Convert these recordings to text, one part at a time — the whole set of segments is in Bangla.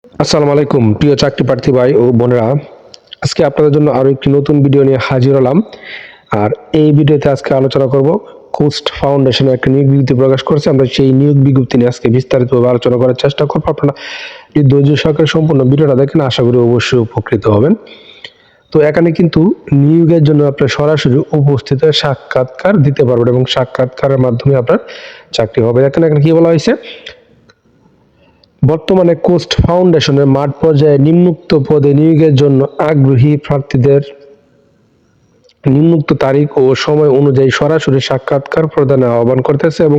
আসসালামু আলাইকুম প্রিয় চাকরি প্রার্থী ভাই ও বোনেরা। আজকে আপনাদের জন্য আরো একটি নতুন ভিডিও নিয়ে হাজির হলাম। আর এই ভিডিওতে আজকে আলোচনা করব কোস্ট ফাউন্ডেশনের একটা নিয়োগ বিজ্ঞপ্তি প্রকাশ করেছে। আমরা সেই নিয়োগ বিজ্ঞপ্তি নিয়ে আজকে বিস্তারিতভাবে আলোচনা করার চেষ্টা করবো। আপনারা এই ধৈর্য সহকারে সম্পূর্ণ ভিডিওটা দেখেন, আশা করি অবশ্যই উপকৃত হবেন। তো এখানে কিন্তু নিয়োগের জন্য আপনার সরাসরি উপস্থিত হয়ে সাক্ষাৎকার দিতে পারবেন এবং সাক্ষাৎকারের মাধ্যমে আপনার চাকরি হবে। এখানে কি বলা হয়েছে, বর্তমানে কোস্ট ফাউন্ডেশনের মাঠ পর্যায়ে নিম্নোক্ত পদে নিয়োগের জন্য আগ্রহী প্রার্থীদের নিম্নোক্ত তারিখ ও সময় অনুযায়ী সরাসরি সাক্ষাৎকার প্রদানে আহ্বান করতেছে এবং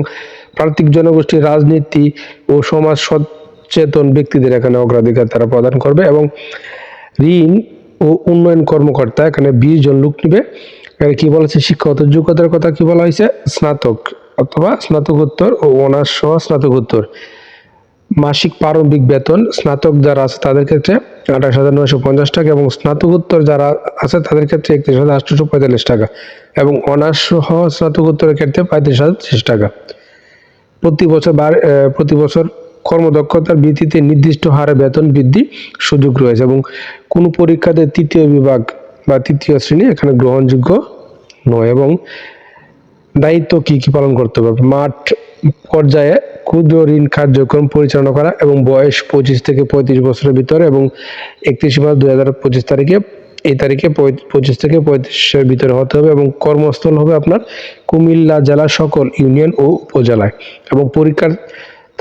প্রার্থী জনগোষ্ঠীর রাজনীতি ও সমাজ সচেতন ব্যক্তিদের এখানে অগ্রাধিকার তারা প্রদান করবে এবং ঋণ ও উন্নয়ন কর্মকর্তা এখানে 20 জন লোক নিবে। এখানে কি বলেছে, শিক্ষাগত যোগ্যতার কথা কি বলা হয়েছে, স্নাতক অথবা স্নাতকোত্তর ও অনার্স সহ স্নাতকোত্তর। মাসিক প্রারম্ভিক বেতন স্নাতক যারা আছে তাদের ক্ষেত্রে 28,950 টাকা এবং স্নাতকোত্তর যারা আছে তাদের ক্ষেত্রে 31,845 টাকা এবং অনার্স সহ স্নাতকোত্তরের ক্ষেত্রে 35,030 টাকা। প্রতি বছর কর্মদক্ষতার ভিত্তিতে নির্দিষ্ট হারে বেতন বৃদ্ধি সুযোগ রয়েছে এবং কোনো পরীক্ষাতে তৃতীয় বিভাগ বা তৃতীয় শ্রেণী এখানে গ্রহণযোগ্য নয়। এবং দায়িত্ব কি কি পালন করতে হবে, মাঠ পর্যায়ে ক্ষুদ্র ঋণ কার্যক্রম পরিচালনা করা এবং বয়স 25 থেকে 35 বছরের ভিতরে এবং 31 মার্চ 2025 তারিখে 25 থেকে 35-এর ভিতরে হতে হবে এবং কর্মস্থল হবে আপনার কুমিল্লা জেলার সকল ইউনিয়ন ও উপজেলায়। এবং পরীক্ষার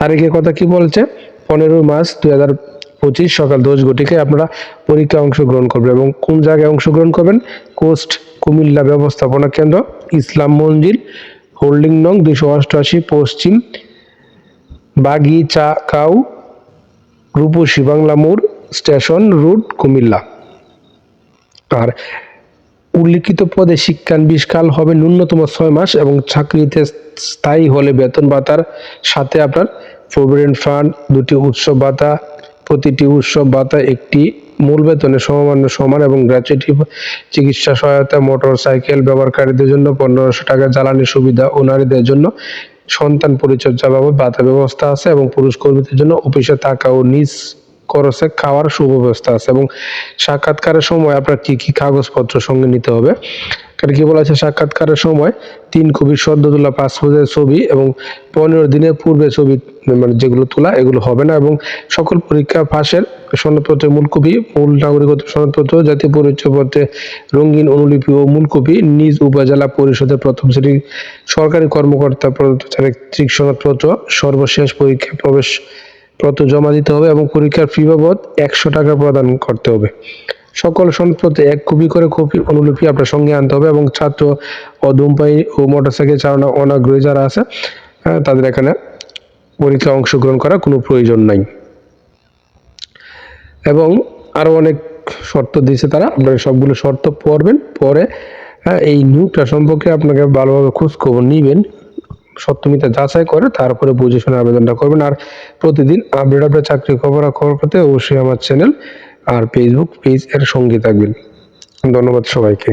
তারিখের কথা কি বলছে, 15 মার্চ 2025 সকাল 10 ঘটিকায় আপনারা পরীক্ষা অংশগ্রহণ করবেন এবং কোন জায়গায় অংশগ্রহণ করবেন, কোস্ট কুমিল্লা ব্যবস্থাপনা কেন্দ্র, ইসলাম মঞ্জিল, হোল্ডিং নং 288, পশ্চিম বাগিচাকাউ, রূপসী বাংলা মোড়, স্টেশন রোড, কুমিল্লা। আর উল্লিখিত পদে শিক্ষানবিশকাল হবে ন্যূনতম 6 মাস এবং চাকরিতে স্থায়ী হলে বেতন ভাতার সাথে আপনার প্রভিডেন্ট ফান্ড, 2টি উৎসব ভাতা, প্রতিটি উৎসব ভাতা একটি মূল বেতনের সমমান্য সমান এবং গ্র্যাচুইটি, চিকিৎসা সহায়তা, মোটর সাইকেল ব্যবহারকারীদের জন্য 1500 টাকা, জ্বালানি সুবিধা ও নারীদের জন্য সন্তান পরিচর্যা বাবদ ভাতা ব্যবস্থা আছে এবং পুরুষ কর্মীদের জন্য অফিসে থাকা ও নিজ খরচে খাওয়ার সুব্যবস্থা আছে। এবং সাক্ষাৎকারের সময় আপনার কি কি কাগজপত্র সঙ্গে নিতে হবে, এখানে কি বলা আছে, সাক্ষাৎকারের সময় 3 কপি সদ্য তোলা পাসপোর্টের ছবি এবং 15 দিনের পূর্বে ছবি মানে যেগুলো তোলা এগুলো হবে না এবং সকল পরীক্ষা পাশের সনদপত্রের মূল কপি, মূল নাগরিকত্ব সনদপত্র, জাতীয় পরিচয়পত্রের রঙিন অনুলিপি ও মূল কপি, নিজ উপজেলা পরিষদের প্রথম শ্রেণীর সরকারি কর্মকর্তা প্রদত্ত চারিত্রিক সনদপত্র, সর্বশেষ পরীক্ষা প্রবেশ পত্র জমা দিতে হবে এবং পরীক্ষার ফি বাবদ 100 টাকা প্রদান করতে হবে। সকল সনদপত্রে 1 কপি করে কপি অনুলিপি আপনার সঙ্গে আনতে হবে এবং ছাত্র ও ধূমপায়ী ও মোটরসাইকেল চালানো অনাগ্রহী যারা আছে তাদের এখানে পরীক্ষায় অংশগ্রহণ করার কোনো প্রয়োজন নাই। এবং আরো অনেক শর্ত দিয়েছে তারা, আপনারা সবগুলো শর্ত পড়বেন, পরে এই নিয়োগটা সম্পর্কে আপনাকে ভালোভাবে খোঁজ খবর নিবেন, সত্যমিতা যাচাই করে তারপরে বুঝে শুনে আবেদনটা করবেন। আর প্রতিদিন আপডেট চাকরি খবর পেতে অবশ্যই আমার চ্যানেল আর ফেসবুক পেজ এর সঙ্গে থাকবেন। ধন্যবাদ সবাইকে।